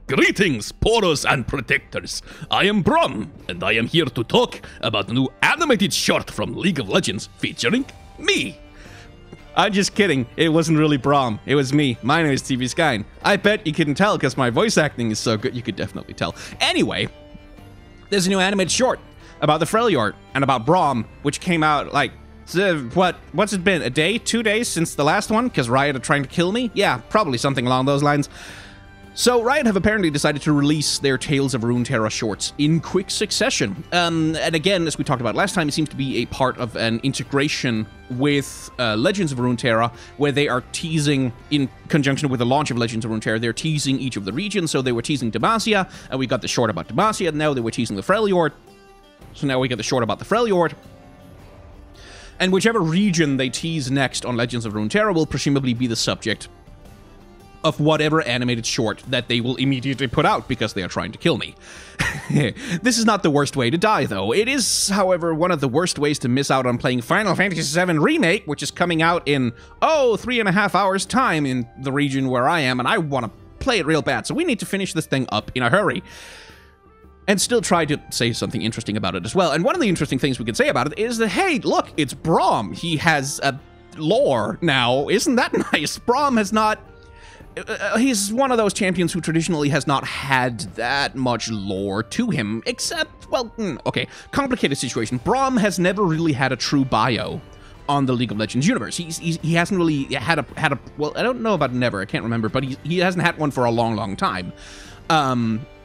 Greetings, Poros and Protectors. I am Braum, and I am here to talk about the new animated short from League of Legends featuring me. I'm just kidding. It wasn't really Braum. It was me. My name is TV Skyn. I bet you couldn't tell because my voice acting is so good. You could definitely tell. Anyway, there's a new animated short about the Freljord and about Braum, which came out like, what's it been? A day? 2 days since the last one? Because Riot are trying to kill me? Yeah, probably something along those lines. So, Riot have apparently decided to release their Tales of Runeterra shorts in quick succession. And again, as we talked about last time, it seems to be a part of an integration with Legends of Runeterra, where they are teasing, in conjunction with the launch of Legends of Runeterra, they're teasing each of the regions. So they were teasing Demacia, and we got the short about Demacia, and now they were teasing the Freljord. So now we get the short about the Freljord. And whichever region they tease next on Legends of Runeterra will presumably be the subject of whatever animated short that they will immediately put out because they are trying to kill me. This is not the worst way to die, though. It is, however, one of the worst ways to miss out on playing Final Fantasy VII Remake, which is coming out in, 3.5 hours time in the region where I am, and I want to play it real bad, so we need to finish this thing up in a hurry. And still try to say something interesting about it as well. And one of the interesting things we can say about it is that, hey, look, it's Braum. He has a lore now. Isn't that nice? Braum has not... he's one of those champions who traditionally has not had that much lore to him, except, well, okay, complicated situation. Braum has never really had a true bio on the League of Legends universe. He hasn't really had a well, I don't know about never, I can't remember, but he hasn't had one for a long, long time.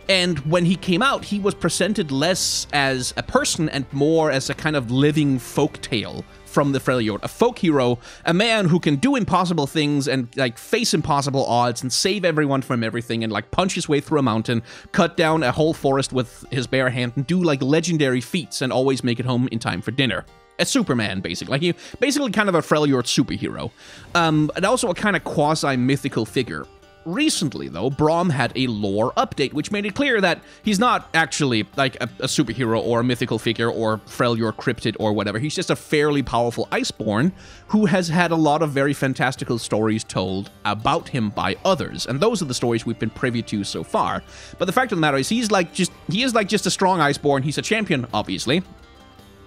And when he came out, he was presented less as a person and more as a kind of living folktale from the Freljord. A folk hero, a man who can do impossible things and, like, face impossible odds and save everyone from everything and, like, punch his way through a mountain, cut down a whole forest with his bare hand, and do, like, legendary feats and always make it home in time for dinner. A Superman, basically. Like, he basically kind of a Freljord superhero. And also a kind of quasi-mythical figure. Recently, though, Braum had a lore update, which made it clear that he's not actually, like, a superhero or a mythical figure or Freljord cryptid or whatever. He's just a fairly powerful Iceborn who has had a lot of very fantastical stories told about him by others. And those are the stories we've been privy to so far. But the fact of the matter is, he is like just a strong Iceborn. He's a champion, obviously.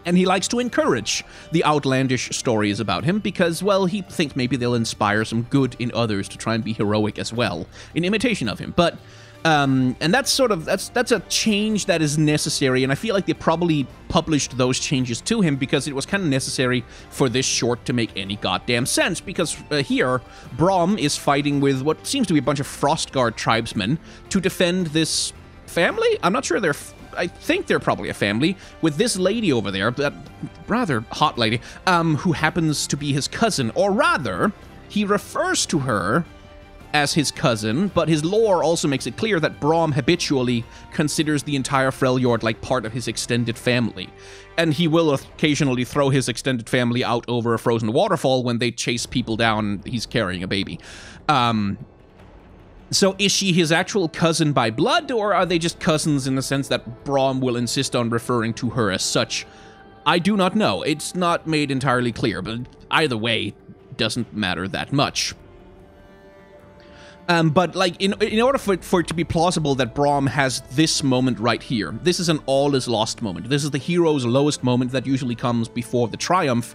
And he likes to encourage the outlandish stories about him because, well, he thinks maybe they'll inspire some good in others to try and be heroic as well, in imitation of him. But, and that's sort of, that's a change that is necessary, and I feel like they probably published those changes to him because it was kind of necessary for this short to make any goddamn sense, because here, Braum is fighting with what seems to be a bunch of Frostguard tribesmen to defend this family? I'm not sure I think they're probably a family, with this lady over there, that rather hot lady, who happens to be his cousin, or rather, he refers to her as his cousin, but his lore also makes it clear that Braum habitually considers the entire Freljord like part of his extended family, and he will occasionally throw his extended family out over a frozen waterfall when they chase people down. He's carrying a baby. So is she his actual cousin by blood, or are they just cousins in the sense that Braum will insist on referring to her as such? I do not know. It's not made entirely clear, but either way, doesn't matter that much. But, like, in order for it to be plausible that Braum has this moment right here, this is an all-is-lost moment. This is the hero's lowest moment that usually comes before the triumph,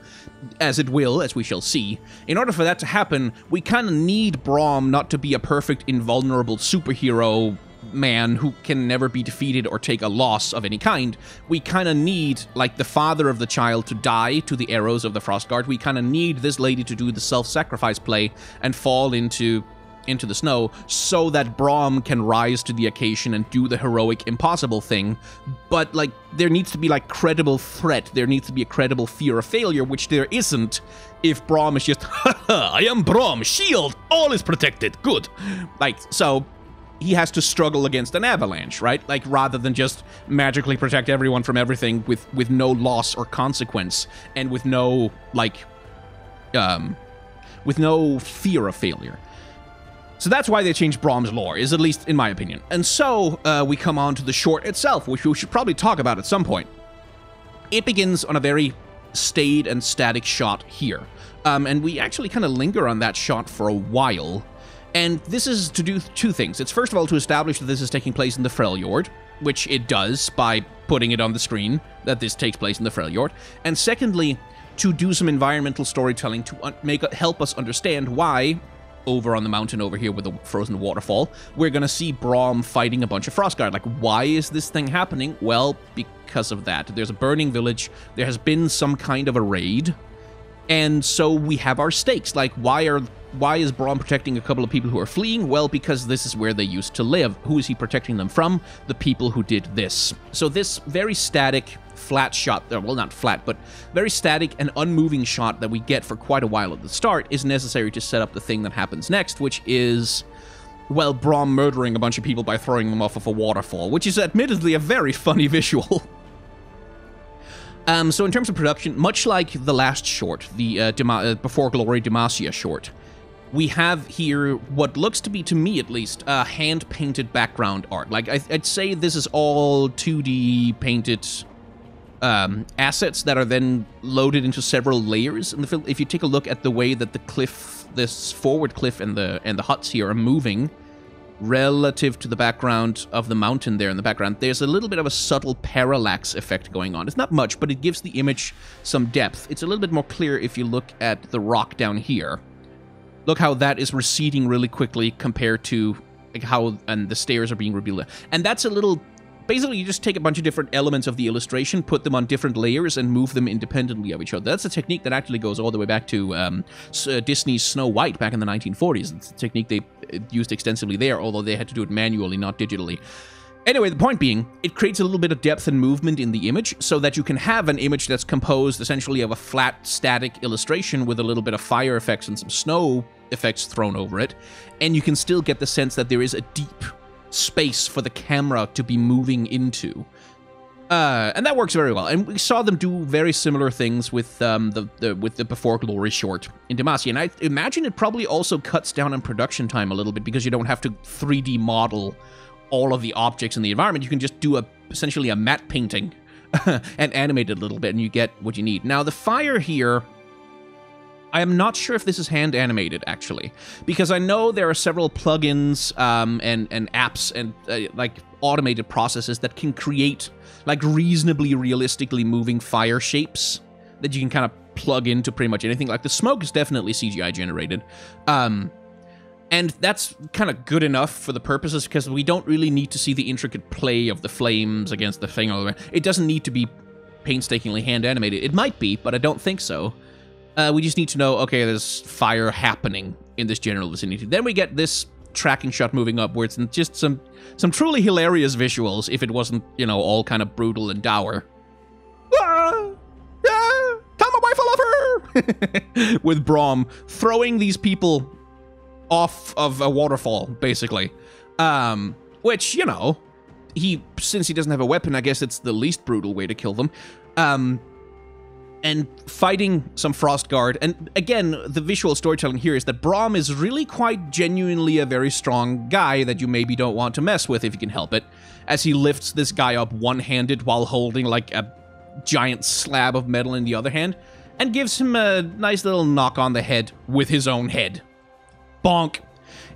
as it will, as we shall see. In order for that to happen, we kind of need Braum not to be a perfect, invulnerable superhero man who can never be defeated or take a loss of any kind. We kind of need, like, the father of the child to die to the arrows of the Frostguard. We kind of need this lady to do the self-sacrifice play and fall into the snow so that Braum can rise to the occasion and do the heroic impossible thing. But, like, there needs to be, like, credible threat. There needs to be a credible fear of failure, which there isn't if Braum is just, haha, I am Braum, shield, all is protected, good. Like, so he has to struggle against an avalanche, right? Like, rather than just magically protect everyone from everything with no loss or consequence and with no, like, with no fear of failure. So that's why they changed Braum's lore, is at least in my opinion. And so we come on to the short itself, which we should probably talk about at some point. It begins on a very staid and static shot here. And we actually kind of linger on that shot for a while. And this is to do two things. It's first of all to establish that this is taking place in the Freljord, which it does by putting it on the screen that this takes place in the Freljord. And secondly, to do some environmental storytelling to help us understand why, over on the mountain over here with the frozen waterfall, we're going to see Braum fighting a bunch of Frostguard. Like, why is this thing happening? Well, because of that. There's a burning village. There has been some kind of a raid. And so we have our stakes. Like, why is Braum protecting a couple of people who are fleeing? Well, because this is where they used to live. Who is he protecting them from? The people who did this. So this very static, flat shot, well, not flat, but very static and unmoving shot that we get for quite a while at the start is necessary to set up the thing that happens next, which is, well, Braum murdering a bunch of people by throwing them off of a waterfall, which is admittedly a very funny visual. So in terms of production, much like the last short, the Before Glory Demacia short, we have here what looks to be, to me at least, a hand-painted background art. Like, I'd say this is all 2D painted assets that are then loaded into several layers in the film. If you take a look at the way that the cliff, this forward cliff and the huts here are moving relative to the background of the mountain there in the background, there's a little bit of a subtle parallax effect going on. It's not much, but it gives the image some depth. It's a little bit more clear if you look at the rock down here. Look how that is receding really quickly compared to like how and the stairs are being revealed. And that's a little... Basically, you just take a bunch of different elements of the illustration, put them on different layers, and move them independently of each other. That's a technique that actually goes all the way back to Disney's Snow White back in the 1940s. It's a technique they used extensively there, although they had to do it manually, not digitally. Anyway, the point being, it creates a little bit of depth and movement in the image so that you can have an image that's composed essentially of a flat, static illustration with a little bit of fire effects and some snow effects thrown over it, and you can still get the sense that there is a deep space for the camera to be moving into. And that works very well. And we saw them do very similar things with the Before Glory short in Demacia. And I imagine it probably also cuts down on production time a little bit because you don't have to 3D model all of the objects in the environment. You can just do essentially a matte painting and animate it a little bit, and you get what you need. Now, the fire here, I am not sure if this is hand animated, actually, because I know there are several plugins and apps and like automated processes that can create like reasonably realistically moving fire shapes that you can kind of plug into pretty much anything. Like the smoke is definitely CGI generated. And that's kind of good enough for the purposes because we don't really need to see the intricate play of the flames against the thing. It doesn't need to be painstakingly hand animated. It might be, but I don't think so. We just need to know, okay, there's fire happening in this general vicinity. Then we get this tracking shot moving upwards and just some truly hilarious visuals if it wasn't, you know, all kind of brutal and dour. Ah! Ah! Tell my wife I love her! With Braum throwing these people off of a waterfall, basically. Which, you know, since he doesn't have a weapon, I guess it's the least brutal way to kill them. And fighting some Frostguard. And again, the visual storytelling here is that Braum is really quite genuinely a very strong guy that you maybe don't want to mess with if you can help it, as he lifts this guy up one-handed while holding like a giant slab of metal in the other hand, and gives him a nice little knock on the head with his own head. Bonk.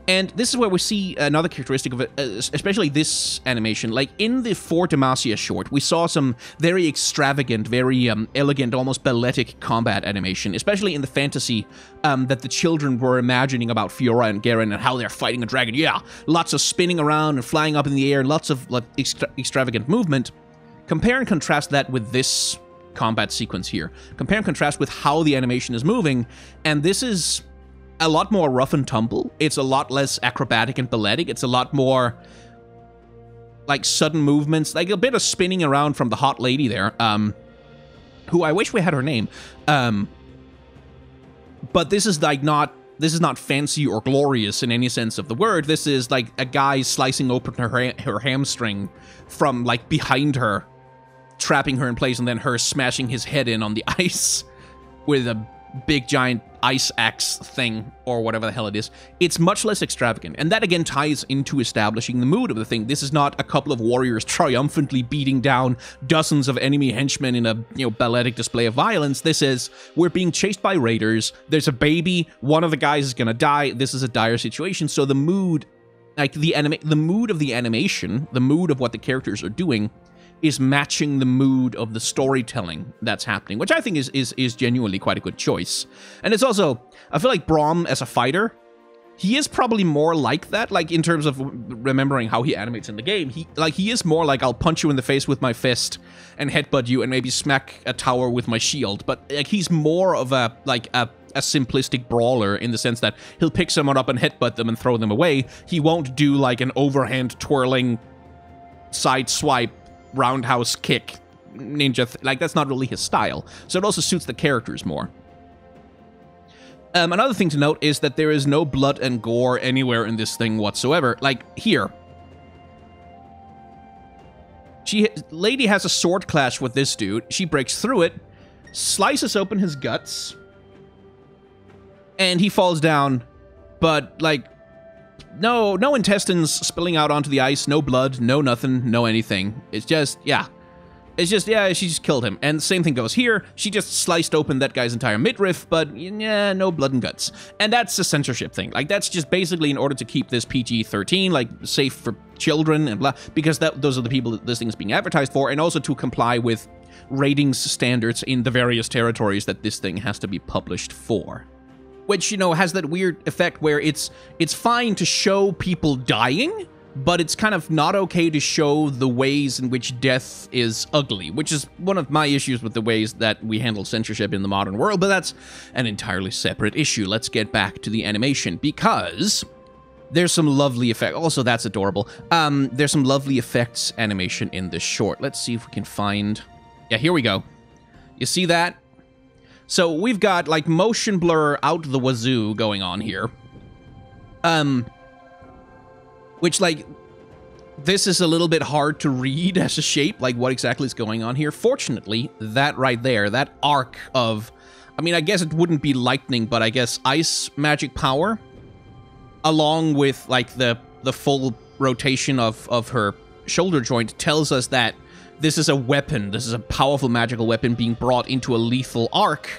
And this is where we see another characteristic of it, especially this animation. Like, in the For Demacia short, we saw some very extravagant, very elegant, almost balletic combat animation, especially in the fantasy that the children were imagining about Fiora and Garen and how they're fighting a dragon. Yeah, lots of spinning around and flying up in the air, lots of like, extravagant movement. Compare and contrast that with this combat sequence here. Compare and contrast with how the animation is moving, and this is a lot more rough and tumble. It's a lot less acrobatic and balletic. It's a lot more like sudden movements, like a bit of spinning around from the hot lady there, who I wish we had her name. But this is like this is not fancy or glorious in any sense of the word. This is like a guy slicing open her hamstring from like behind her, trapping her in place, and then her smashing his head in on the ice with a big giant ice axe thing, or whatever the hell it is, it's much less extravagant. And that again ties into establishing the mood of the thing. This is not a couple of warriors triumphantly beating down dozens of enemy henchmen in a, balletic display of violence. This is, we're being chased by raiders, there's a baby, one of the guys is gonna die, this is a dire situation. So the mood, like the mood of the animation, the mood of what the characters are doing, is matching the mood of the storytelling that's happening, which I think is genuinely quite a good choice. And it's also, I feel like Braum as a fighter, he is probably more like that, like in terms of remembering how he animates in the game. He is more like, I'll punch you in the face with my fist and headbutt you and maybe smack a tower with my shield. But like he's more of a simplistic brawler in the sense that he'll pick someone up and headbutt them and throw them away. He won't do like an overhand twirling side swipe roundhouse kick ninja like that's not really his style, so it also suits the characters more. Another thing to note is that there is no blood and gore anywhere in this thing whatsoever. Like here, lady has a sword clash with this dude, she breaks through it, slices open his guts, and he falls down, but like no intestines spilling out onto the ice, no blood, no nothing, no anything. It's just, yeah, she just killed him. And the same thing goes here. She just sliced open that guy's entire midriff, but yeah, no blood and guts. And that's a censorship thing. Like, that's just basically in order to keep this PG-13, like, safe for children and blah, because those are the people that this thing is being advertised for, and also to comply with ratings standards in the various territories that this thing has to be published for. Which, has that weird effect where it's fine to show people dying, but it's kind of not okay to show the ways in which death is ugly, which is one of my issues with the ways that we handle censorship in the modern world, but that's an entirely separate issue. Let's get back to the animation, because there's some lovely effects. Also, that's adorable. There's some lovely effects animation in this short. Let's see if we can find... Yeah, here we go. You see that? So we've got, like, motion blur out the wazoo going on here. Which, like, this is a little bit hard to read as a shape, like, what exactly is going on here. Fortunately, that right there, that arc of... I mean, I guess it wouldn't be lightning, but I guess ice magic power, along with, like, the full rotation of her shoulder joint, tells us that this is a weapon. This is a powerful magical weapon being brought into a lethal arc.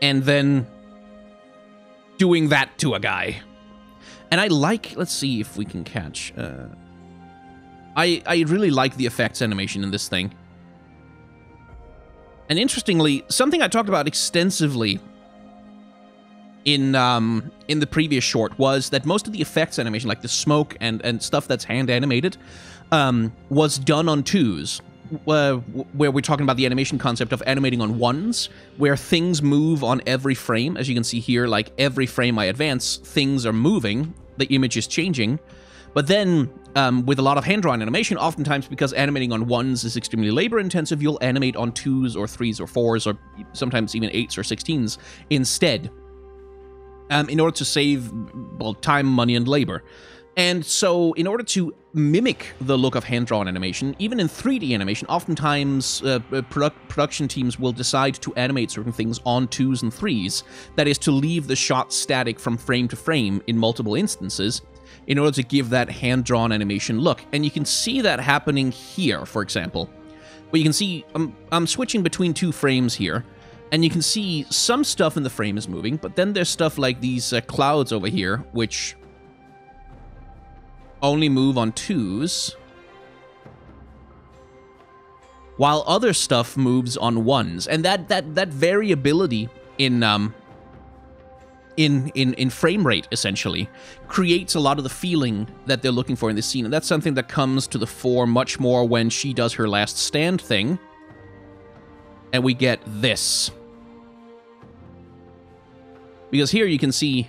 And then doing that to a guy. And I like... Let's see if we can catch... I really like the effects animation in this thing. And interestingly, something I talked about extensively in the previous short was that most of the effects animation, like the smoke and stuff that's hand animated, was done on twos, where we're talking about the animation concept of animating on ones, where things move on every frame. As you can see here, like every frame I advance, things are moving, the image is changing. But then, with a lot of hand-drawn animation, oftentimes because animating on ones is extremely labor-intensive, you'll animate on twos or threes or fours, or sometimes even 8s or 16s instead, in order to save, well, time, money, and labor. And so, in order to mimic the look of hand-drawn animation, even in 3D animation, oftentimes production teams will decide to animate certain things on 2s and 3s, that is, to leave the shot static from frame to frame in multiple instances, in order to give that hand-drawn animation look. And you can see that happening here, for example. Where you can see, I'm switching between 2 frames here, and you can see some stuff in the frame is moving, but then there's stuff like these clouds over here, which only move on 2s, while other stuff moves on 1s. And that variability in frame rate, essentially, creates a lot of the feeling that they're looking for in this scene. And that's something that comes to the fore much more when she does her last stand thing, and we get this. Because here you can see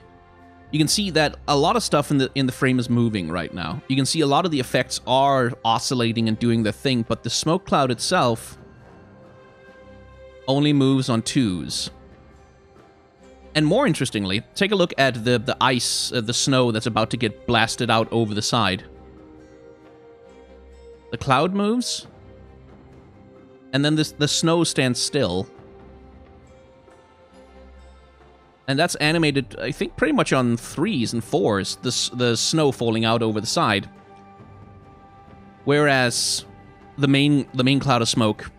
that a lot of stuff in the frame is moving right now. You can see a lot of the effects are oscillating and doing their thing, but the smoke cloud itself only moves on 2s. And more interestingly, take a look at the ice, the snow that's about to get blasted out over the side. The cloud moves, and then the snow stands still. And that's animated, I think, pretty much on 3s and 4s, the snow falling out over the side. Whereas the main cloud of smoke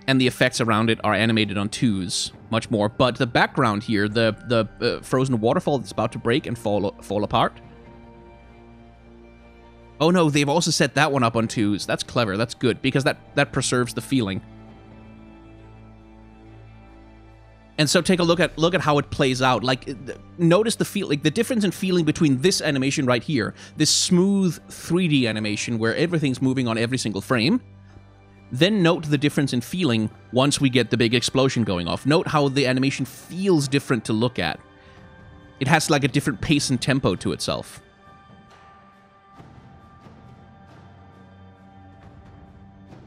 and the effects around it are animated on 2s much more. But the background here, the frozen waterfall that's about to break and fall apart. Oh no, they've also set that one up on 2s. That's clever, that's good, because that preserves the feeling. And so take a look at how it plays out. Like, notice the difference in feeling between this animation right here, this smooth 3D animation where everything's moving on every single frame. Then note the difference in feeling once we get the big explosion going off. Note how the animation feels different to look at. It has like a different pace and tempo to itself.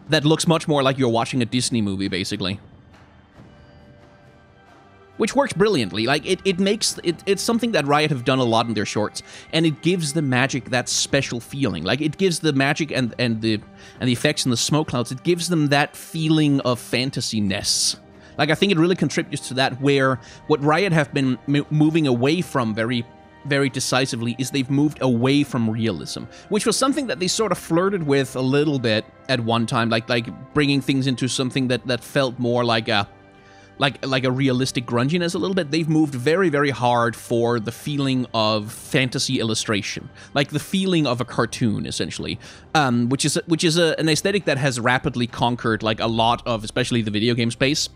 That looks much more like you're watching a Disney movie, basically. Which works brilliantly. Like, it's something that Riot have done a lot in their shorts, and it gives the magic that special feeling. Like, it gives the magic and the effects in the smoke clouds, it gives them that feeling of fantasy-ness. Like, I think it really contributes to that, where what Riot have been moving away from very, very decisively is they've moved away from realism, which was something that they sort of flirted with a little bit at one time, like bringing things into something that felt more like a realistic grunginess a little bit. They've moved very, very hard for the feeling of fantasy illustration, like the feeling of a cartoon, essentially, which is an aesthetic that has rapidly conquered like a lot of, especially the video game space.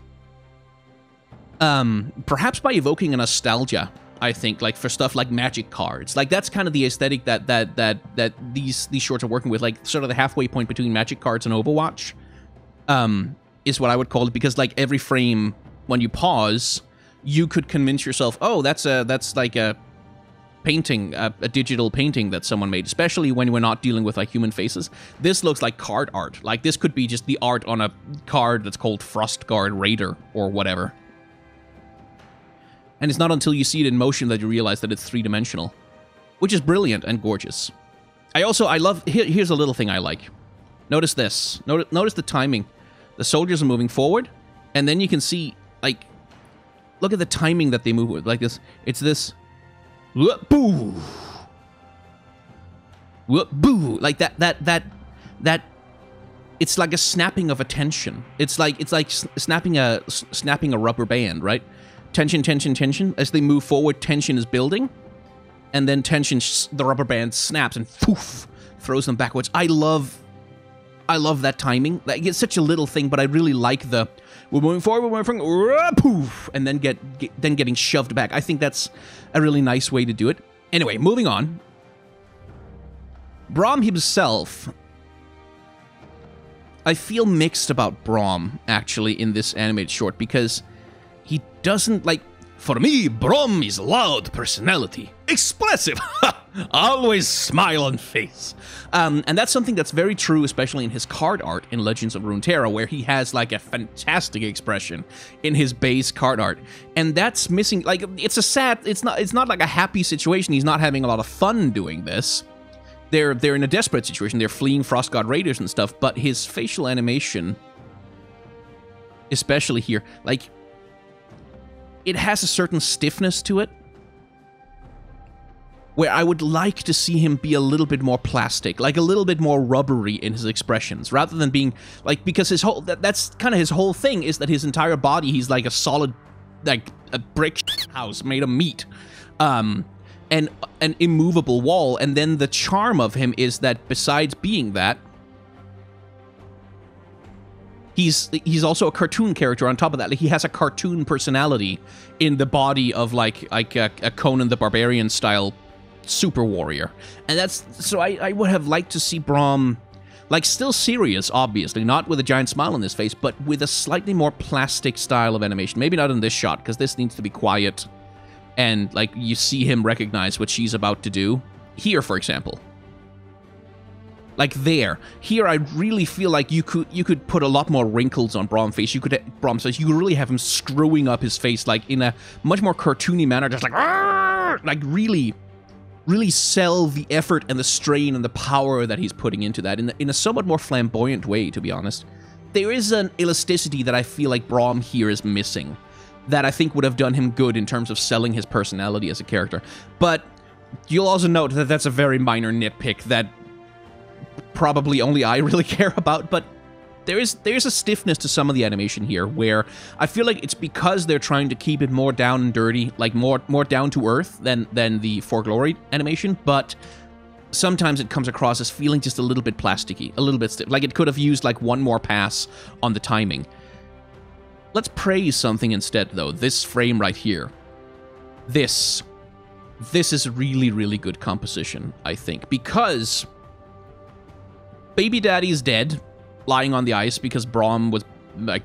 Perhaps by evoking a nostalgia, I think, like for stuff like Magic cards. Like that's kind of the aesthetic that these shorts are working with, like sort of the halfway point between Magic cards and Overwatch, is what I would call it, because like every frame, when you pause, you could convince yourself, oh, that's like a painting, a digital painting that someone made, especially when we're not dealing with like human faces. This looks like card art. Like this could be just the art on a card that's called Frostguard Raider or whatever. And it's not until you see it in motion that you realize that it's three-dimensional, which is brilliant and gorgeous. I love, here's a little thing I like. Notice this. Notice the timing. The soldiers are moving forward, and then you can see, like, look at the timing that they move with. Like this, it's this, boo, boo, like that. It's like a snapping of attention. It's like snapping a rubber band, right? Tension, tension, tension. As they move forward, tension is building, and then tension, the rubber band snaps and poof, throws them backwards. I love that timing. Like, it's such a little thing, but I really like the we're moving forward, poof, and then getting shoved back. I think that's a really nice way to do it. Anyway, moving on. Braum himself, I feel mixed about Braum actually in this animated short, because he doesn't, like, for me, Braum is loud personality. Expressive. Always smile on face. And that's something that's very true, especially in his card art in Legends of Runeterra, where he has, like, a fantastic expression in his base card art. And that's missing, like, it's a sad, it's not like a happy situation. He's not having a lot of fun doing this. They're in a desperate situation. They're fleeing Frostguard Raiders and stuff, but his facial animation, especially here, like, it has a certain stiffness to it, where I would like to see him be a little bit more plastic, like a little bit more rubbery in his expressions, rather than being, like, because his whole, that's kind of his whole thing, is that his entire body, he's like a solid, like, a brick house made of meat, and an immovable wall, and then the charm of him is that besides being that, he's also a cartoon character on top of that. Like, he has a cartoon personality in the body of like a Conan the Barbarian style super warrior. And that's, so I would have liked to see Braum, like, still serious, obviously, not with a giant smile on his face, but with a slightly more plastic style of animation. Maybe not in this shot, because this needs to be quiet, and, like, you see him recognize what she's about to do. Here, for example. Like there. Here, I really feel like you could put a lot more wrinkles on Braum's face. Braum's face. You could really have him screwing up his face, like, in a much more cartoony manner, just like really, really sell the effort and the strain and the power that he's putting into that in a somewhat more flamboyant way, to be honest. There is an elasticity that I feel like Braum here is missing. that I think would have done him good in terms of selling his personality as a character. But you'll also note that that's a very minor nitpick that probably only I really care about, but there's a stiffness to some of the animation here where I feel like it's because they're trying to keep it more down and dirty, like more down to earth than the For Glory animation, but sometimes it comes across as feeling just a little bit plasticky, a little bit stiff. Like it could have used like one more pass on the timing. Let's praise something instead, though. This frame right here. This is really, really good composition, I think, because Baby Daddy is dead, lying on the ice because Braum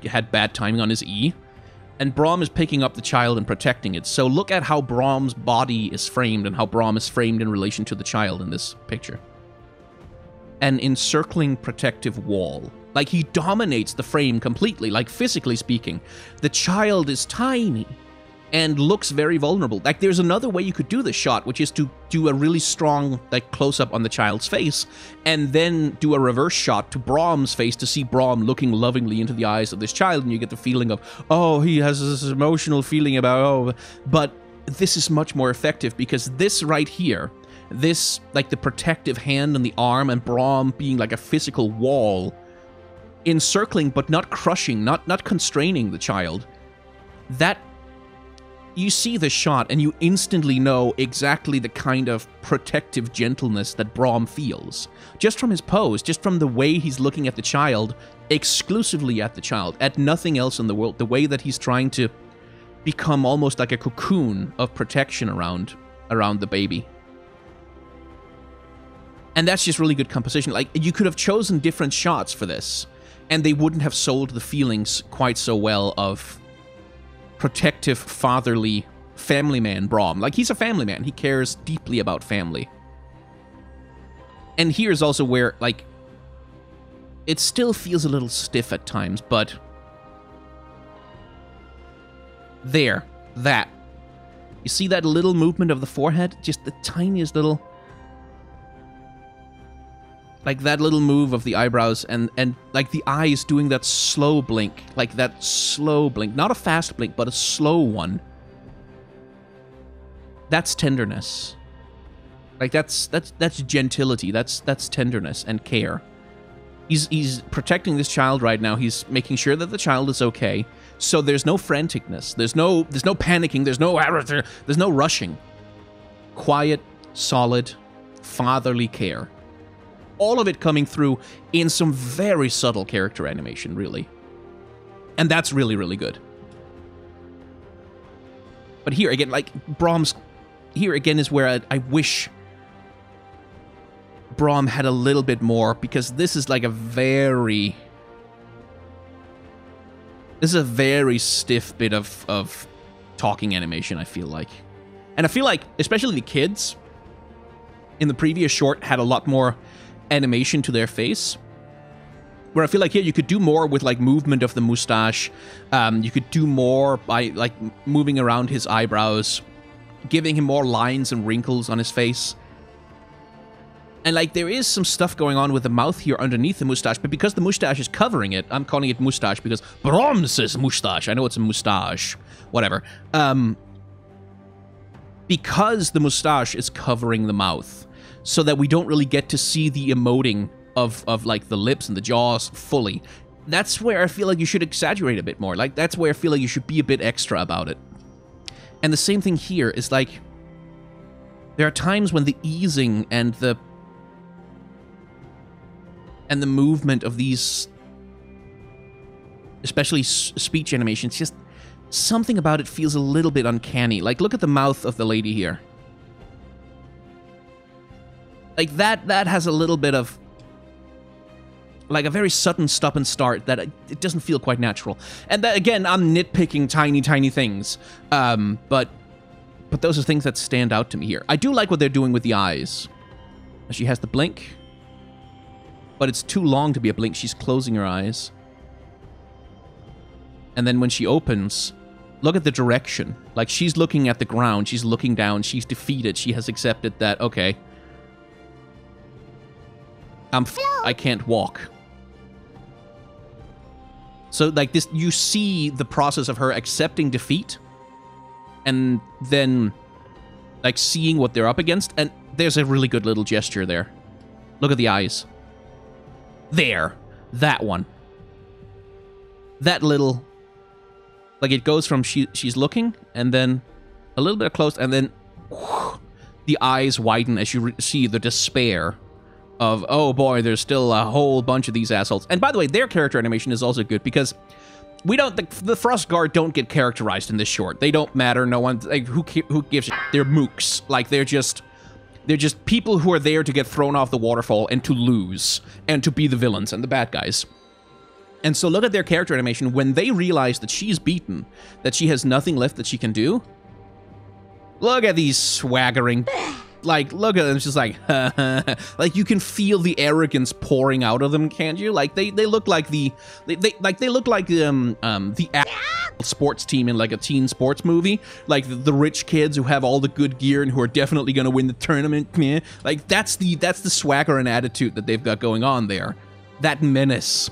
had bad timing on his E, and Braum is picking up the child and protecting it. So look at how Braum's body is framed and how Braum is framed in relation to the child in this picture. An encircling protective wall. Like, he dominates the frame completely, like, physically speaking. The child is tiny and looks very vulnerable. Like, there's another way you could do this shot, which is to do a really strong, like, close-up on the child's face, and then do a reverse shot to Braum's face to see Braum looking lovingly into the eyes of this child, and you get the feeling of, oh, he has this emotional feeling about, oh... But this is much more effective, because this right here, this, like, the protective hand on the arm, and Braum being like a physical wall, encircling but not crushing, not constraining the child, that... You see the shot, and you instantly know exactly the kind of protective gentleness that Braum feels. Just from his pose, just from the way he's looking at the child, exclusively at the child, at nothing else in the world, the way that he's trying to become almost like a cocoon of protection around the baby. And that's just really good composition. Like, you could have chosen different shots for this, and they wouldn't have sold the feelings quite so well of protective, fatherly, family man Braum. Like, he's a family man. He cares deeply about family. And here's also where, like, it still feels a little stiff at times, but... There. That. You see that little movement of the forehead? Just the tiniest little... Like, that little move of the eyebrows and like, the eyes doing that slow blink. Like, that slow blink. Not a fast blink, but a slow one. That's tenderness. Like, that's gentility. That's tenderness and care. He's protecting this child right now. He's making sure that the child is okay. So there's no franticness. There's no panicking. There's no rushing. Quiet, solid, fatherly care. All of it coming through in some very subtle character animation, really. And that's really, really good. But here again, like, Braum's... Here again is where I wish Braum had a little bit more, because this is like a very... This is a very stiff bit of talking animation, I feel like. And I feel like, especially the kids, in the previous short, had a lot more animation to their face, where I feel like here you could do more with, like, movement of the mustache. You could do more by, like, moving around his eyebrows, giving him more lines and wrinkles on his face. And, like, there is some stuff going on with the mouth here underneath the mustache, but because the mustache is covering it, I'm calling it mustache because Braum says mustache. I know it's a mustache. Whatever. Because the mustache is covering the mouth, so that we don't really get to see the emoting of like, the lips and the jaws fully. That's where I feel like you should exaggerate a bit more. Like, that's where I feel like you should be a bit extra about it. And the same thing here is, like, there are times when the easing and the movement of these, especially speech animations, just something about it feels a little bit uncanny. Like, look at the mouth of the lady here. Like, that has a little bit of, like, a very sudden stop and start that it doesn't feel quite natural. And that, again, I'm nitpicking tiny things. But those are things that stand out to me here. I do like what they're doing with the eyes. She has the blink, but it's too long to be a blink. She's closing her eyes. And then when she opens, look at the direction. Like, she's looking at the ground. She's looking down. She's defeated. She has accepted that, okay, I can't walk. So, like, this, you see the process of her accepting defeat and then, like, seeing what they're up against. And there's a really good little gesture there. Look at the eyes. There. That one. That little... Like, it goes from she's looking, and then a little bit close, and then whoosh, the eyes widen as you see the despair of, oh boy, there's still a whole bunch of these assholes. And by the way, their character animation is also good, because we don't... The Frostguard don't get characterized in this short. They don't matter. No one... Like, who gives a shit? They're mooks. Like, they're just people who are there to get thrown off the waterfall and to lose, and to be the villains and the bad guys. And so look at their character animation. When they realize that she's beaten, that she has nothing left that she can do, look at these swaggering... Like, look at them, it's just like, like, you can feel the arrogance pouring out of them, can't you? Like, they look like they look like the sports team in, like, a teen sports movie. Like, the rich kids who have all the good gear and who are definitely gonna win the tournament. Like, that's the swagger and attitude that they've got going on there. That menace.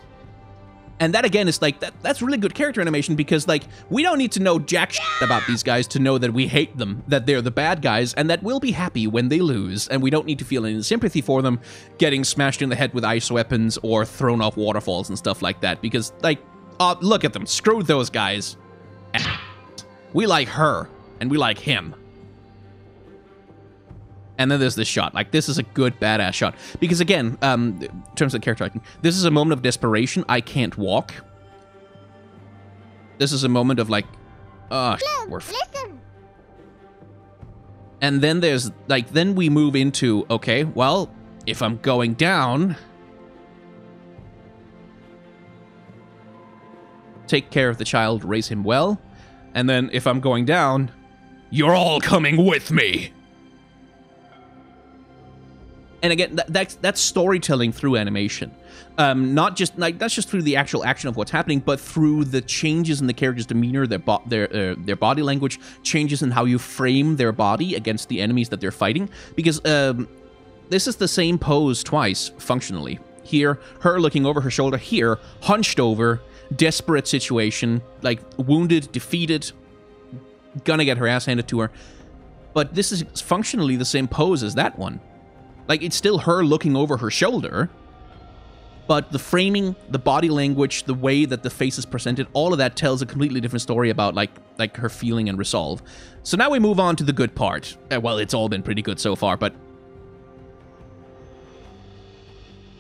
And that, again, is like, that's really good character animation, because, like, we don't need to know jack shit about these guys to know that we hate them, that they're the bad guys, and that we'll be happy when they lose, and we don't need to feel any sympathy for them getting smashed in the head with ice weapons or thrown off waterfalls and stuff like that, because, like, look at them. Screw those guys. We like her, and we like him. And then there's this shot. Like, this is a good, badass shot. Because, again, in terms of character acting, this is a moment of desperation. I can't walk. This is a moment of, like, and then there's, like, then we move into, okay, well, if I'm going down, take care of the child, raise him well. And then if I'm going down, you're all coming with me. And again, that's storytelling through animation. Not just through the actual action of what's happening, but through the changes in the character's demeanor, their body language, changes in how you frame their body against the enemies that they're fighting. Because this is the same pose twice, functionally. Here, her looking over her shoulder. Here, hunched over, desperate situation, like wounded, defeated, gonna get her ass handed to her. But this is functionally the same pose as that one. Like, it's still her looking over her shoulder, but the framing, the body language, the way that the face is presented, all of that tells a completely different story about, like her feeling and resolve. So now we move on to the good part. Well, it's all been pretty good so far, but...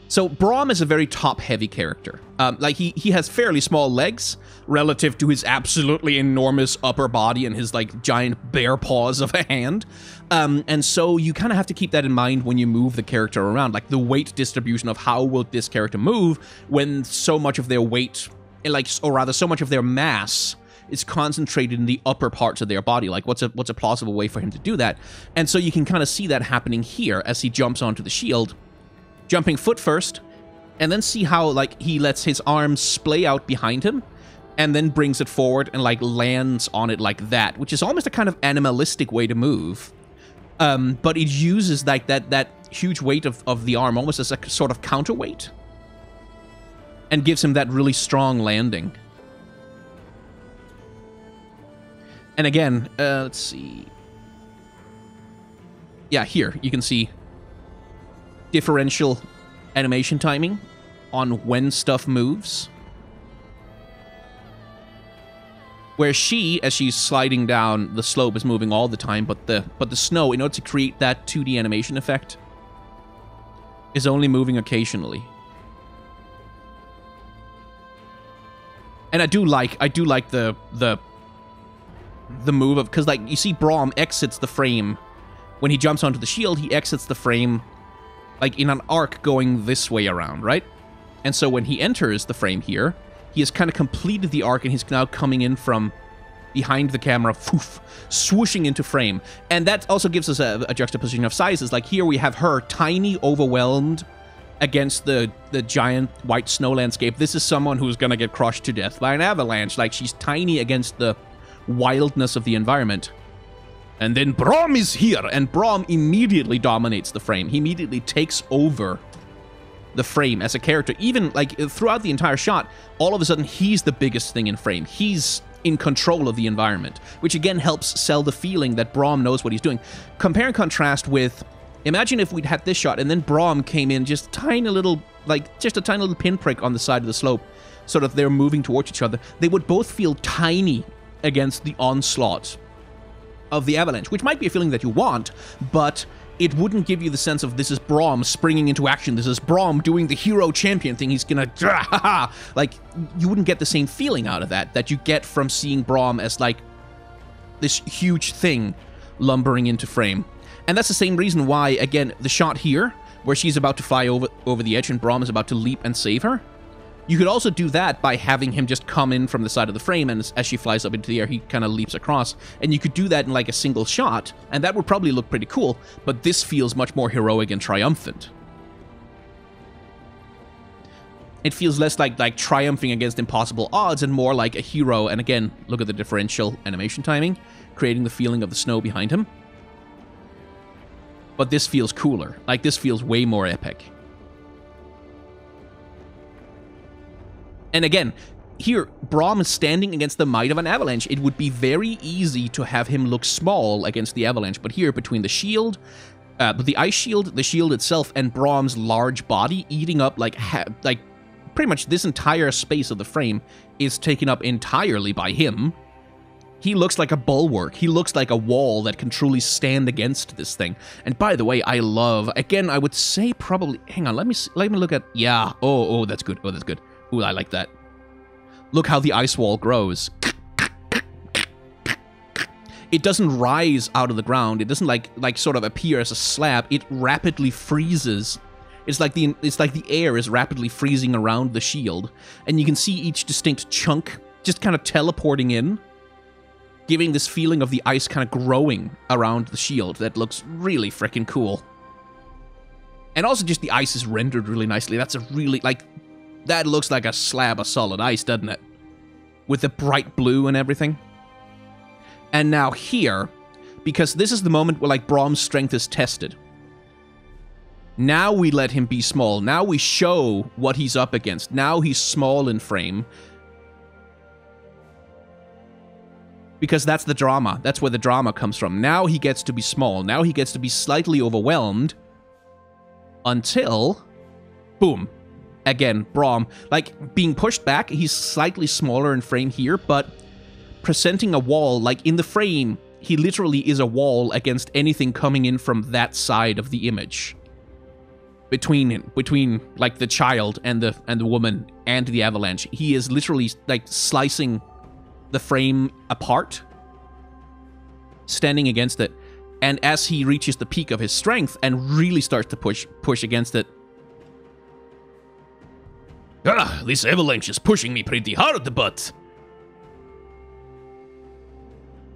So, Braum is a very top-heavy character. Like, he has fairly small legs relative to his absolutely enormous upper body and his, like, giant bear paws of a hand. And so you kind of have to keep that in mind when you move the character around. Like, the weight distribution of how will this character move when so much of their weight, like, or rather, so much of their mass is concentrated in the upper parts of their body. Like, what's a plausible way for him to do that? And so you can kind of see that happening here as he jumps onto the shield. Jumping foot first, and then see how, like, he lets his arms splay out behind him, and then brings it forward and, like, lands on it like that, which is almost a kind of animalistic way to move. But it uses, like, that huge weight of the arm almost as a sort of counterweight, and gives him that really strong landing. And again, let's see. Yeah, here, you can see differential animation timing on when stuff moves. Where she, as she's sliding down, the slope is moving all the time, but the snow, in order to create that 2D animation effect, is only moving occasionally. And I do like the move of, because, like, you see Braum exits the frame when he jumps onto the shield. He exits the frame like in an arc going this way around, right? And so when he enters the frame here, he has kind of completed the arc, and he's now coming in from behind the camera, poof, swooshing into frame. And that also gives us a juxtaposition of sizes. Like, here we have her tiny, overwhelmed against the giant white snow landscape. This is someone who's gonna get crushed to death by an avalanche. Like, she's tiny against the wildness of the environment. And then Braum is here, and Braum immediately dominates the frame. He immediately takes over the frame as a character. Even, like, throughout the entire shot, all of a sudden, he's the biggest thing in frame. He's in control of the environment, which again helps sell the feeling that Braum knows what he's doing. Compare and contrast with, imagine if we'd had this shot and then Braum came in just a tiny little pinprick on the side of the slope, so that they're moving towards each other. They would both feel tiny against the onslaught of the avalanche, which might be a feeling that you want, but it wouldn't give you the sense of this is Braum springing into action, this is Braum doing the hero champion thing, he's gonna, like, you wouldn't get the same feeling out of that you get from seeing Braum as, like, this huge thing lumbering into frame. And that's the same reason why, again, the shot here, where she's about to fly over the edge and Braum is about to leap and save her, you could also do that by having him just come in from the side of the frame, and as she flies up into the air, he kind of leaps across. And you could do that in, like, a single shot, and that would probably look pretty cool, but this feels much more heroic and triumphant. It feels less like triumphing against impossible odds and more like a hero, and again, look at the differential animation timing, creating the feeling of the snow behind him. But this feels cooler. Like, this feels way more epic. And again, here, Braum is standing against the might of an avalanche. It would be very easy to have him look small against the avalanche, but here, between the shield, the ice shield, the shield itself, and Braum's large body eating up, like pretty much this entire space of the frame is taken up entirely by him. He looks like a bulwark. He looks like a wall that can truly stand against this thing. And by the way, I love, again, I would say probably, hang on, let me look at, yeah, oh, that's good, oh, that's good. Ooh, I like that. Look how the ice wall grows. It doesn't rise out of the ground. It doesn't like sort of appear as a slab. It rapidly freezes. It's like the air is rapidly freezing around the shield, and you can see each distinct chunk just kind of teleporting in, giving this feeling of the ice kind of growing around the shield. That looks really freaking cool. And also just the ice is rendered really nicely. That's a really, like, that looks like a slab of solid ice, doesn't it? With the bright blue and everything. And now here, because this is the moment where, like, Braum's strength is tested. Now we let him be small. Now we show what he's up against. Now he's small in frame. Because that's the drama. That's where the drama comes from. Now he gets to be small. Now he gets to be slightly overwhelmed. Until, boom. Again, Braum, like, being pushed back, he's slightly smaller in frame here, but presenting a wall, like, in the frame, he literally is a wall against anything coming in from that side of the image. Between like, the child and the woman and the avalanche. He is literally, like, slicing the frame apart, standing against it, and as he reaches the peak of his strength and really starts to push against it, this avalanche is pushing me pretty hard, but...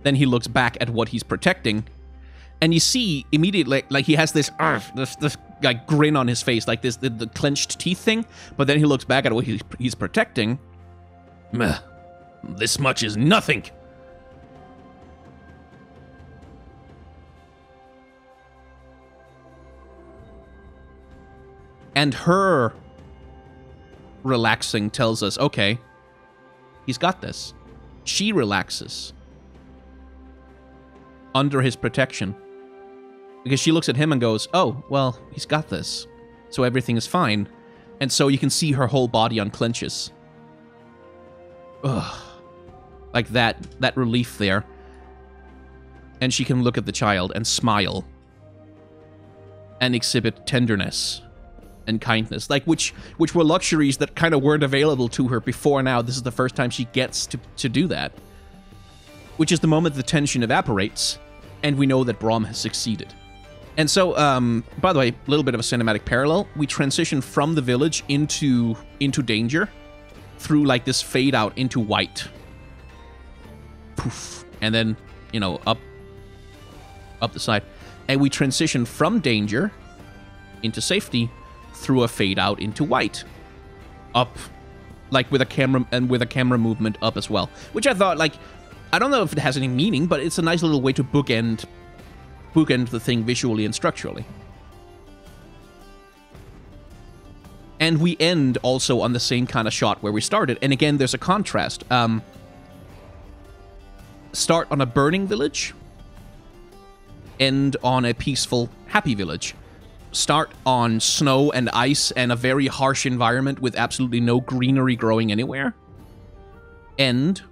Then he looks back at what he's protecting, and you see immediately, like, he has this like, grin on his face, like this, the clenched teeth thing, but then he looks back at what he's protecting. This much is nothing. And her relaxing tells us, okay, he's got this. She relaxes under his protection because she looks at him and goes, oh, well, he's got this, so everything is fine. And so you can see her whole body unclenches. Ugh. Like that relief there. And she can look at the child and smile and exhibit tenderness and kindness, like, which were luxuries that kind of weren't available to her before now. This is the first time she gets to do that. Which is the moment the tension evaporates, and we know that Braum has succeeded. And so, by the way, a little bit of a cinematic parallel. We transition from the village into danger through, like, this fade out into white. Poof. And then, you know, up the side. And we transition from danger into safety through a fade out into white. Up, like, with a camera movement up as well. Which I thought, like, I don't know if it has any meaning, but it's a nice little way to bookend the thing visually and structurally. And we end also on the same kind of shot where we started. And again, there's a contrast. Start on a burning village, end on a peaceful, happy village. Start on snow and ice and a very harsh environment with absolutely no greenery growing anywhere. End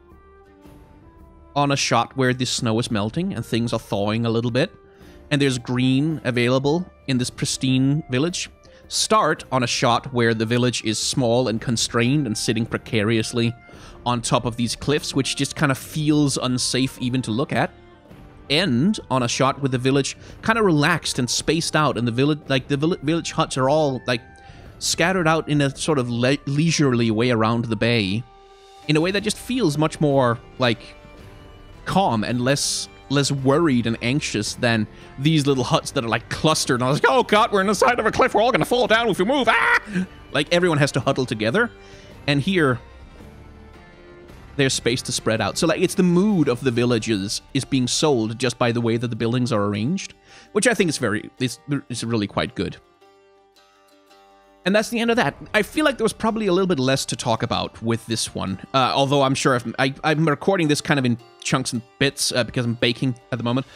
on a shot where the snow is melting and things are thawing a little bit, and there's green available in this pristine village. Start on a shot where the village is small and constrained and sitting precariously on top of these cliffs, which just kind of feels unsafe even to look at. End on a shot with the village kind of relaxed and spaced out, and the village, like the village huts are all like scattered out in a sort of leisurely way around the bay, in a way that just feels much more like calm and less worried and anxious than these little huts that are like clustered. And I was like, oh god, we're on the side of a cliff, we're all gonna fall down if we move. Ah! Like everyone has to huddle together, and here there's space to spread out. So like it's the mood of the villages is being sold just by the way that the buildings are arranged, which I think is really quite good. And that's the end of that. I feel like there was probably a little bit less to talk about with this one, although I'm sure I'm recording this kind of in chunks and bits because I'm baking at the moment.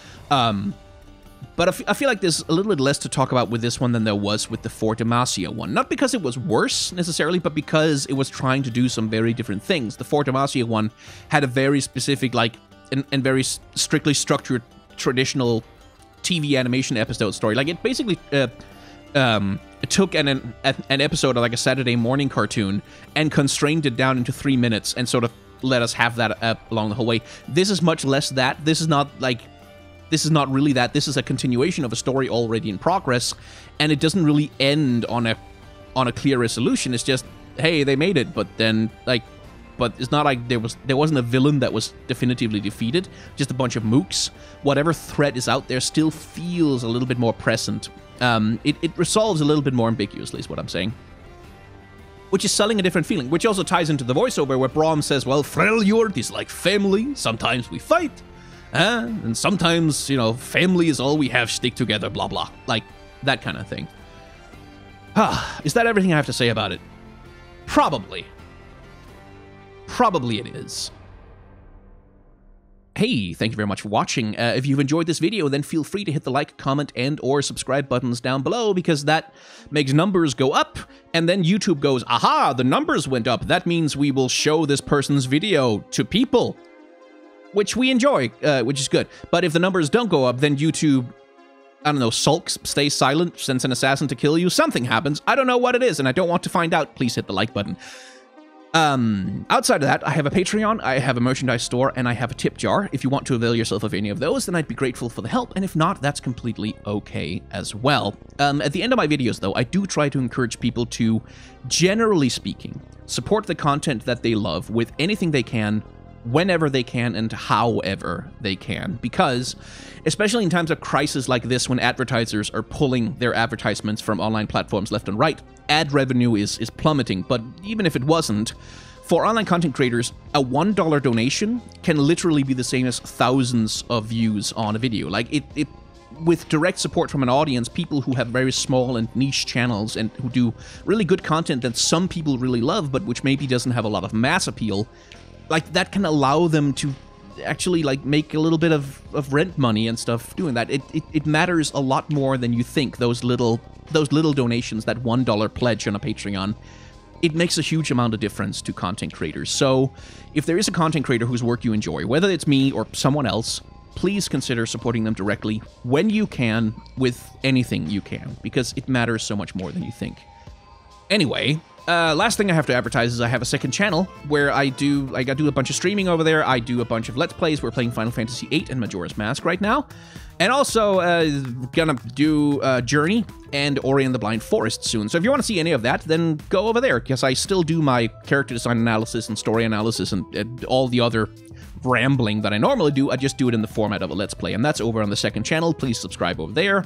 But I feel like there's a little bit less to talk about with this one than there was with the Fort Demacia one. Not because it was worse, necessarily, but because it was trying to do some very different things. The Fort Demacia one had a very specific, like, and very strictly structured, traditional TV animation episode story. Like, it basically it took an episode of, like, a Saturday morning cartoon and constrained it down into 3 minutes and sort of let us have that along the whole way. This is much less that. This is not, like... This is not really that. This is a continuation of a story already in progress, and it doesn't really end on a clear resolution. It's just, hey, they made it, but then, like, but it's not like there wasn't a villain that was definitively defeated. Just a bunch of mooks. Whatever threat is out there still feels a little bit more present. It resolves a little bit more ambiguously, is what I'm saying. Which is selling a different feeling, which also ties into the voiceover where Braum says, well, Freljord is like family. Sometimes we fight. And sometimes, you know, family is all we have, stick together, blah, blah. Like, that kind of thing. Is that everything I have to say about it? Probably. Probably it is. Hey, thank you very much for watching. If you've enjoyed this video, then feel free to hit the like, comment, and or subscribe buttons down below, because that makes numbers go up, and then YouTube goes, aha, the numbers went up. That means we will show this person's video to people. Which we enjoy, which is good. But if the numbers don't go up, then YouTube, I don't know, sulks, stays silent, sends an assassin to kill you, something happens. I don't know what it is, and I don't want to find out. Please hit the like button. Outside of that, I have a Patreon, I have a merchandise store, and I have a tip jar. If you want to avail yourself of any of those, then I'd be grateful for the help, and if not, that's completely okay as well. At the end of my videos, though, I do try to encourage people to, generally speaking, support the content that they love with anything they can, whenever they can, and however they can, because especially in times of crisis like this, when advertisers are pulling their advertisements from online platforms left and right, ad revenue is plummeting. But even if it wasn't, for online content creators, a $1 donation can literally be the same as thousands of views on a video. Like, it with direct support from an audience, people who have very small and niche channels and who do really good content that some people really love, but which maybe doesn't have a lot of mass appeal, like, that can allow them to actually, like, make a little bit of rent money and stuff doing that. It matters a lot more than you think, those little donations, that $1 pledge on a Patreon. It makes a huge amount of difference to content creators. So, if there is a content creator whose work you enjoy, whether it's me or someone else, please consider supporting them directly when you can, with anything you can, because it matters so much more than you think. Anyway, last thing I have to advertise is I have a second channel where I do a bunch of streaming over there. I do a bunch of Let's Plays. We're playing Final Fantasy VIII and Majora's Mask right now. And also, gonna do Journey and Ori and the Blind Forest soon. So if you want to see any of that, then go over there, because I still do my character design analysis and story analysis and all the other rambling that I normally do. I just do it in the format of a Let's Play, and that's over on the second channel. Please subscribe over there.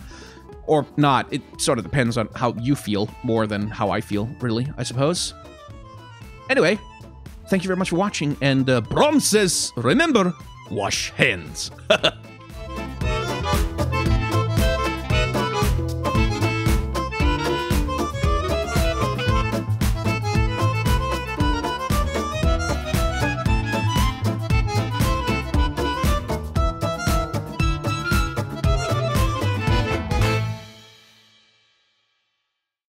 Or not. It sort of depends on how you feel more than how I feel, really, I suppose. Anyway, thank you very much for watching, and Braum says, remember, wash hands.